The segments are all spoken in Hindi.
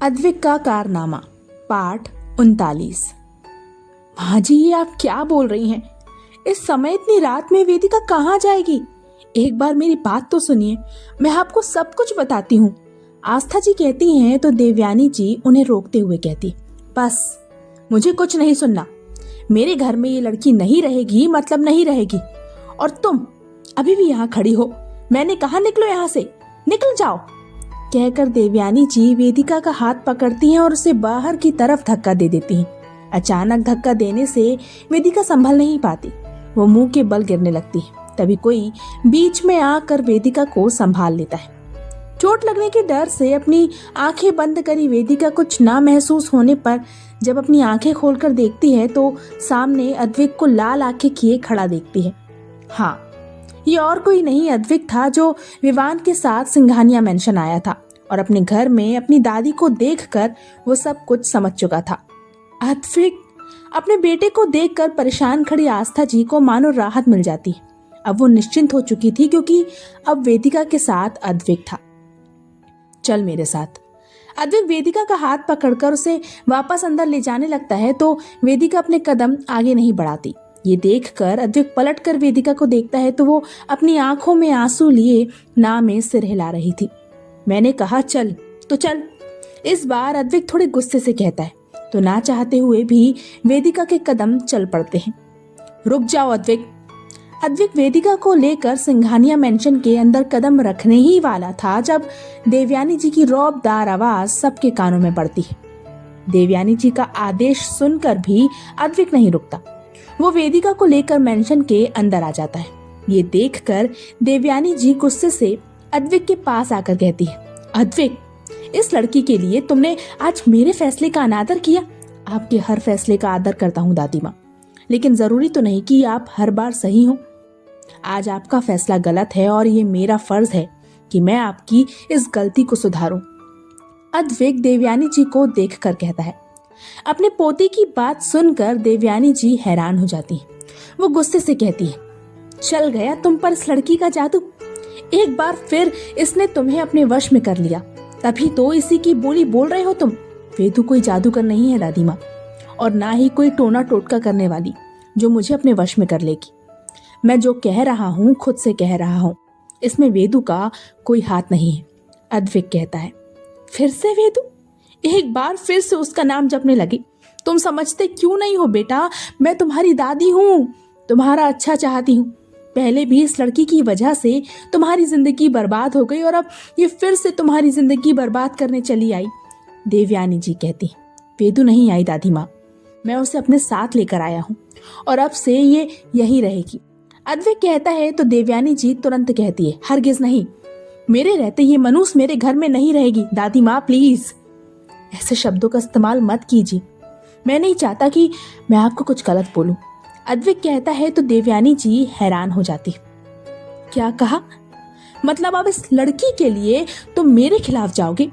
अद्विक का कारनामा पाठ 39। माँ जी, ये आप क्या बोल रही हैं? इस समय इतनी रात में वेदिका कहाँ जाएगी? एक बार मेरी बात तो सुनिए, मैं आपको सब कुछ बताती हूँ। आस्था जी कहती हैं तो देवयानी जी उन्हें रोकते हुए कहती, बस मुझे कुछ नहीं सुनना। मेरे घर में ये लड़की नहीं रहेगी, मतलब नहीं रहेगी। और तुम अभी भी यहाँ खड़ी हो? मैंने कहा निकलो यहाँ से, निकल जाओ। कहकर देवयानी जी वेदिका का हाथ पकड़ती हैं और उसे बाहर की तरफ धक्का दे देती हैं। अचानक धक्का देने से वेदिका संभल नहीं पाती, वो मुंह के बल गिरने लगती है। तभी कोई बीच में आकर वेदिका को संभाल लेता है। चोट लगने के डर से अपनी आंखें बंद करी वेदिका कुछ ना महसूस होने पर जब अपनी आंखें खोलकर देखती है तो सामने अद्विक को लाल आंखें किए खड़ा देखती है। हाँ, ये और कोई नहीं अद्विक था जो विवान के साथ सिंघानिया मेंशन आया था और अपने घर में अपनी दादी को देखकर वो सब कुछ समझ चुका था। अद्विक अपने बेटे को देखकर परेशान खड़ी आस्था जी को मानो राहत मिल जाती। अब वो निश्चिंत हो चुकी थी क्योंकि अब वेदिका के साथ अद्विक था। चल मेरे साथ। अद्विक वेदिका का हाथ पकड़कर उसे वापस अंदर ले जाने लगता है तो वेदिका अपने कदम आगे नहीं बढ़ाती। ये देखकर अद्विक पलटकर वेदिका को देखता है तो वो अपनी आंखों में आंसू लिए ना में सिर हिला रही थी। मैंने कहा चल तो चल। इस बार अद्विक थोड़े गुस्से से कहता है तो ना चाहते हुए भी वेदिका के कदम चल पड़ते हैं। रुक जाओ अद्विक। अद्विक वेदिका को लेकर सिंघानिया मेंशन के अंदर कदम रखने ही वाला था जब देवयानी जी की रौबदार आवाज सबके कानों में पड़ती है। देवयानी जी का आदेश सुनकर भी अद्विक नहीं रुकता। वो वेदिका को लेकर मेंशन के अंदर आ जाता है। ये देखकर देवयानी जी गुस्से से अद्विक के पास आकर कहती है, अद्विक, इस लड़की के लिए तुमने आज मेरे फैसले का अनादर किया। आपके हर फैसले का आदर करता हूँ दादी माँ, लेकिन जरूरी तो नहीं कि आप हर बार सही हो। आज आपका फैसला गलत है और ये मेरा फर्ज है कि मैं आपकी इस गलती को सुधारूं। अद्विक देवयानी जी को देखकर कहता है। अपने पोते की बात सुनकर देवयानी जी हैरान हो जाती है। वो गुस्से से कहती है, चल गया तुम पर इस लड़की का जादू। एक बार फिर इसने तुम्हें अपने वश में कर लिया, तभी तो इसी की बोली बोल रहे हो तुम। वेदू कोई जादूगर नहीं है दादी माँ, और ना ही कोई टोना टोटका करने वाली जो मुझे अपने वश में कर लेगी। मैं जो कह रहा हूँ खुद से कह रहा हूँ, इसमें वेदू का कोई हाथ नहीं है। अद्विक कहता है। फिर से वेदू? एक बार फिर से उसका नाम जपने लगी। तुम समझते क्यों नहीं हो बेटा, मैं तुम्हारी दादी हूँ, तुम्हारा अच्छा चाहती हूँ। पहले भी इस लड़की की वजह से तुम्हारी जिंदगी बर्बाद हो गई और अब ये फिर से तुम्हारी जिंदगी बर्बाद करने चली आई। देवयानी जी कहती, वेदू नहीं आई दादी माँ, मैं उसे अपने साथ लेकर आया हूँ और अब से ये यहीं रहेगी। अद्विक कहता है तो देवयानी जी तुरंत कहती है, हरगिज नहीं, मेरे रहते ये मनूस मेरे घर में नहीं रहेगी दादी माँ, प्लीज ऐसे शब्दों का इस्तेमाल मत कीजिए। मैं नहीं चाहता कि मैं आपको कुछ गलत बोलूं। अद्विक कहता है तो देवयानी जी हैरान हो जाती। क्या कहा? मतलब अब इस लड़की के लिए तुम मेरे खिलाफ जाओगे?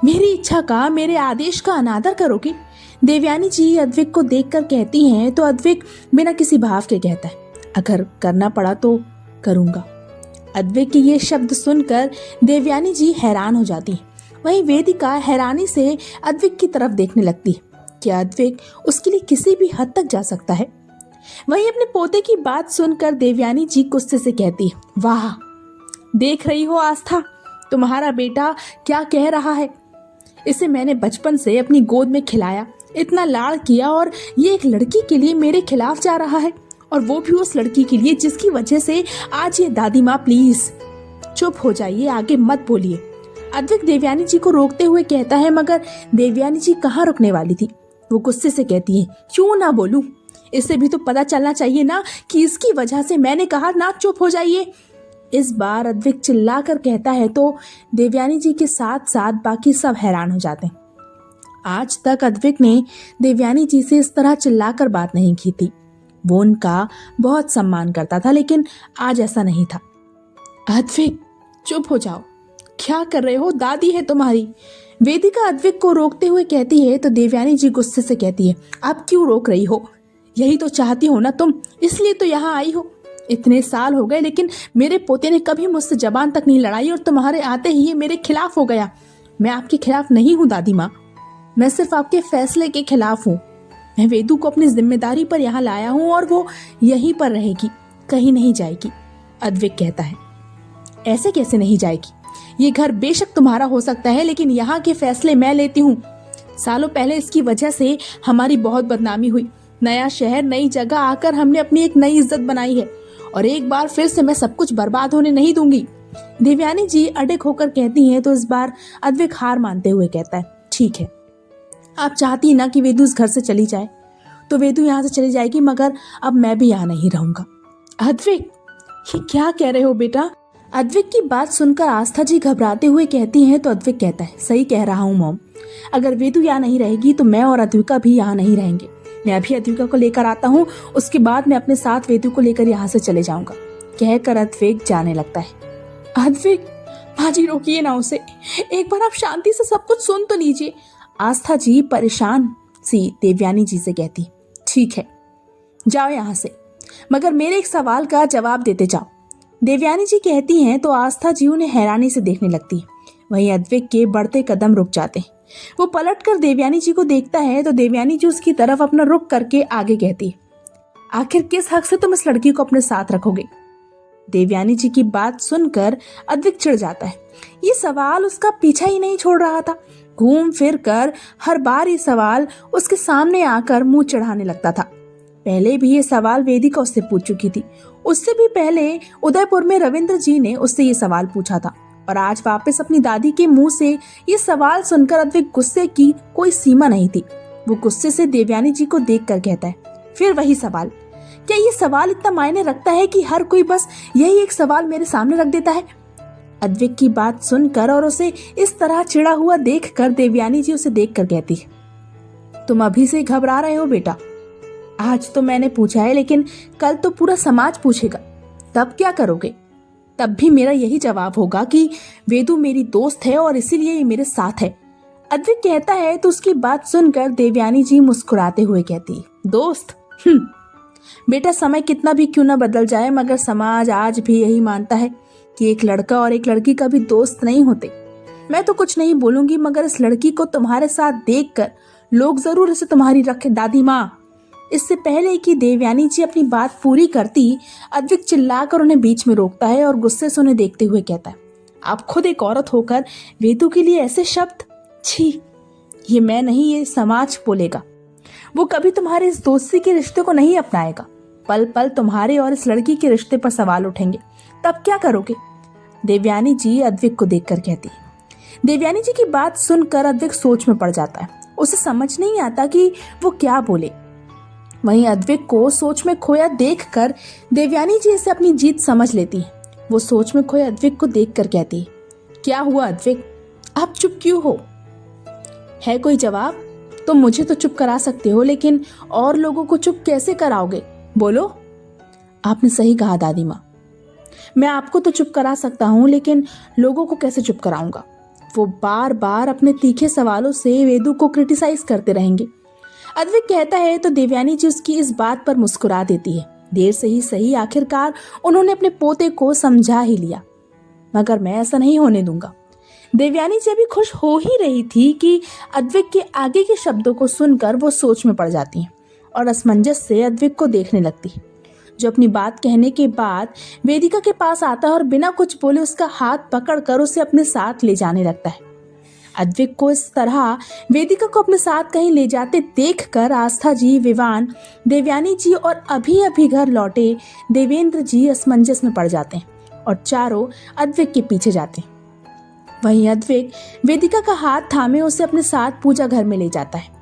मेरी इच्छा का, मेरे आदेश का अनादर करोगे? देवयानी जी अद्विक को देखकर कहती हैं तो अद्विक बिना किसी भाव के कहता है, अगर करना पड़ा तो करूंगा। अद्विक के ये शब्द सुनकर देवयानी जी हैरान हो जाती। वहीं वेदिका हैरानी से अद्विक की तरफ देखने लगती। क्या अद्विक उसके लिए किसी भी हद तक जा सकता है? वहीं अपने पोते की बात सुनकर देवयानी जी गुस्से से कहती, वाह, देख रही हो आस्था, तुम्हारा बेटा क्या कह रहा है। इसे मैंने बचपन से अपनी गोद में खिलाया, इतना लाड़ किया, और ये एक लड़की के लिए मेरे खिलाफ जा रहा है, और वो भी उस लड़की के लिए जिसकी वजह से आज ये। दादी माँ प्लीज चुप हो जाइए, आगे मत बोलिए। अद्विक देवयानी जी को रोकते हुए कहता है, मगर देवयानी जी कहाँ रुकने वाली थी। वो गुस्से से कहती है, क्यों ना बोलूं, इसे भी तो पता चलना चाहिए ना कि इसकी वजह से मैंने कहा ना चुप हो जाइए। इस बार अद्विक चिल्लाकर कहता है तो देवयानी जी के साथ साथ बाकी सब हैरान हो जाते हैं। आज तक अद्विक ने देवयानी जी से इस तरह चिल्लाकर बात नहीं की थी। वो उनका बहुत सम्मान करता था, लेकिन आज ऐसा नहीं था। अद्विक चुप हो जाओ, क्या कर रहे हो, दादी है तुम्हारी। वेदिका अद्विक को रोकते हुए कहती है तो देवयानी जी गुस्से से कहती है, आप क्यों रोक रही हो? यही तो चाहती हो ना तुम, इसलिए तो यहाँ आई हो। इतने साल हो गए लेकिन मेरे पोते ने कभी मुझसे जबान तक नहीं लड़ाई और तुम्हारे आते ही ये मेरे खिलाफ हो गया। मैं आपके खिलाफ नहीं हूँ दादी माँ, मैं सिर्फ आपके फैसले के खिलाफ हूँ। मैं वेदू को अपनी जिम्मेदारी पर यहाँ लाया हूँ और वो यहीं पर रहेगी, कहीं नहीं जाएगी। अद्विक कहता है। ऐसे कैसे नहीं जाएगी? ये घर बेशक तुम्हारा हो सकता है, लेकिन यहाँ के फैसले मैं लेती हूँ। सालों पहले इसकी वजह से हमारी बहुत बदनामी हुई। नया शहर, नई जगह आकर हमने अपनी एक नई इज्जत बनाई है और एक बार फिर से मैं सब कुछ बर्बाद होने नहीं दूंगी। देवयानी जी अडिग होकर कहती हैं तो इस बार अद्विक हार मानते हुए कहता है, ठीक है, आप चाहती ना कि वेदू इस घर से चली जाए तो वेदू यहाँ से चली जाएगी, मगर अब मैं भी यहाँ नहीं रहूंगा। अद्विक, ये क्या कह रहे हो बेटा? अद्विक की बात सुनकर आस्था जी घबराते हुए कहती हैं तो अद्विक कहता है, सही कह रहा हूँ मॉम, अगर वेदू यहाँ नहीं रहेगी तो मैं और अद्विका भी यहाँ नहीं रहेंगे। मैं अभी अद्विका को लेकर आता हूँ, उसके बाद मैं अपने साथ वेदू को लेकर यहाँ से चले जाऊंगा, कहकर अद्विक जाने लगता है। अद्विक, भाजी रोकिए ना उसे, एक बार आप शांति से सब कुछ सुन तो लीजिए। आस्था जी परेशान सी देवयानी जी से कहती, ठीक है, जाओ यहाँ से, मगर मेरे एक सवाल का जवाब देते जाओ। देवयानी जी कहती हैं तो आस्था जी उन्हें हैरानी से देखने लगती। वहीं अद्विक के बढ़ते कदम रुक जाते। वो पलटकर देवयानी जी को देखता है तो देवयानी जी उसकी तरफ अपना रुख करके आगे कहती, आखिर किस हक से तुम इस लड़की को अपने साथ रखोगे? देवयानी जी की बात सुनकर अद्विक चिढ़ जाता है। ये सवाल उसका पीछा ही नहीं छोड़ रहा था। घूम फिर कर हर बार ये सवाल उसके सामने आकर मुंह चढ़ाने लगता था। पहले भी ये सवाल वेदिका उससे पूछ चुकी थी। उससे भी पहले उदयपुर में रविंद्र जी ने उससे ये सवाल पूछा था और आज वापस अपनी दादी के मुंह से ये सवाल सुनकर अद्विक गुस्से की कोई सीमा नहीं थी। वो गुस्से से देवयानी जी को देखकर कहता है, फिर वही सवाल? क्या ये सवाल इतना मायने रखता है कि हर कोई बस यही एक सवाल मेरे सामने रख देता है? अद्विक की बात सुनकर और उसे इस तरह चिढ़ा हुआ देखकर देवयानी जी उसे देखकर कहती है, तुम अभी से घबरा रहे हो बेटा? आज तो मैंने पूछा है, लेकिन कल तो पूरा समाज पूछेगा, तब क्या करोगे? तब भी मेरा यही जवाब होगा कि वेदू मेरी दोस्त है और इसीलिए ये मेरे साथ है। अद्विक कहता है तो उसकी बात सुनकर देवयानी जी मुस्कुराते हुए कहती, दोस्त? बेटा, समय कितना भी क्यों ना बदल जाए, मगर समाज आज भी यही मानता है कि एक लड़का और एक लड़की कभी दोस्त नहीं होते। मैं तो कुछ नहीं बोलूंगी, मगर इस लड़की को तुम्हारे साथ देखकर लोग जरूर इसे तुम्हारी रखे। दादी माँ, इससे पहले कि देवयानी जी अपनी बात पूरी करती, अद्विक चिल्लाकर उन्हें बीच में रोकता है और गुस्से से उन्हें देखते हुए कहता है, आप खुद एक औरत होकर वेदू के लिए ऐसे शब्द? छी, ये मैं नहीं, ये समाज बोलेगा। वो कभी तुम्हारे इस दोस्ती के रिश्ते को नहीं अपनाएगा। पल पल तुम्हारे और इस लड़की के रिश्ते पर सवाल उठेंगे, तब क्या करोगे? देवयानी जी अद्विक को देखकर कहती। देवयानी जी की बात सुनकर अद्विक सोच में पड़ जाता है। उसे समझ नहीं आता कि वो क्या बोले। वहीं अद्विक को सोच में खोया देखकर देवयानी जी इसे अपनी जीत समझ लेती है। वो सोच में खोए अद्विक को देखकर कहती है, क्या हुआ अद्विक, आप चुप क्यों हो? है कोई जवाब? तुम मुझे तो चुप करा सकते हो, लेकिन और लोगों को चुप कैसे कराओगे? बोलो। आपने सही कहा दादी माँ, मैं आपको तो चुप करा सकता हूँ, लेकिन लोगों को कैसे चुप कराऊंगा? वो बार बार अपने तीखे सवालों से वेदू को क्रिटिसाइज करते रहेंगे। अद्विक कहता है तो देवयानी जी उसकी इस बात पर मुस्कुरा देती है। देर से ही सही, आखिरकार उन्होंने अपने पोते को समझा ही लिया, मगर मैं ऐसा नहीं होने दूंगा। देवयानी जी अभी खुश हो ही रही थी कि अद्विक के आगे के शब्दों को सुनकर वो सोच में पड़ जाती हैं और असमंजस से अद्विक को देखने लगती है, जो अपनी बात कहने के बाद वेदिका के पास आता है और बिना कुछ बोले उसका हाथ पकड़कर उसे अपने साथ ले जाने लगता है। अद्विक को इस तरह वेदिका को अपने साथ कहीं ले जाते देखकर आस्था जी, विवान, देवयानी जी और अभी अभी घर लौटे देवेंद्र जी असमंजस में पड़ जाते हैं और चारों अद्विक के पीछे जाते हैं। वहीं अद्विक वेदिका का हाथ थामे उसे अपने साथ पूजा घर में ले जाता है।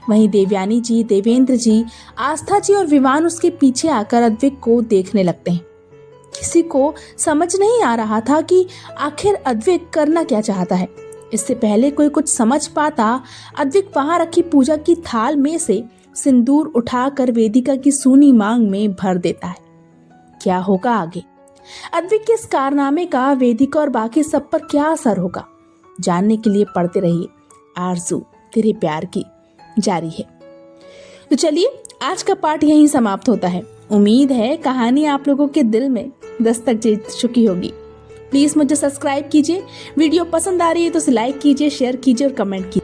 वहीं देवयानी जी, देवेंद्र जी, आस्था जी और विवान उसके पीछे आकर अद्विक को देखने लगते हैं। किसी को समझ नहीं आ रहा था कि आखिर अद्विक करना क्या चाहता है। इससे पहले कोई कुछ समझ पाता, अद्विक वहां रखी पूजा की थाल में से सिंदूर उठाकर वेदिका की सूनी मांग में भर देता है। क्या होगा आगे? अद्विक के इस कारनामे का वेदिका और बाकी सब पर क्या असर होगा? जानने के लिए पढ़ते रहिए आरज़ू तेरे प्यार की जारी है। तो चलिए, आज का पाठ यहीं समाप्त होता है। उम्मीद है कहानी आप लोगों के दिल में दस्तक दे चुकी होगी। प्लीज़ मुझे सब्सक्राइब कीजिए। वीडियो पसंद आ रही है तो उसे लाइक कीजिए, शेयर कीजिए और कमेंट कीजिए।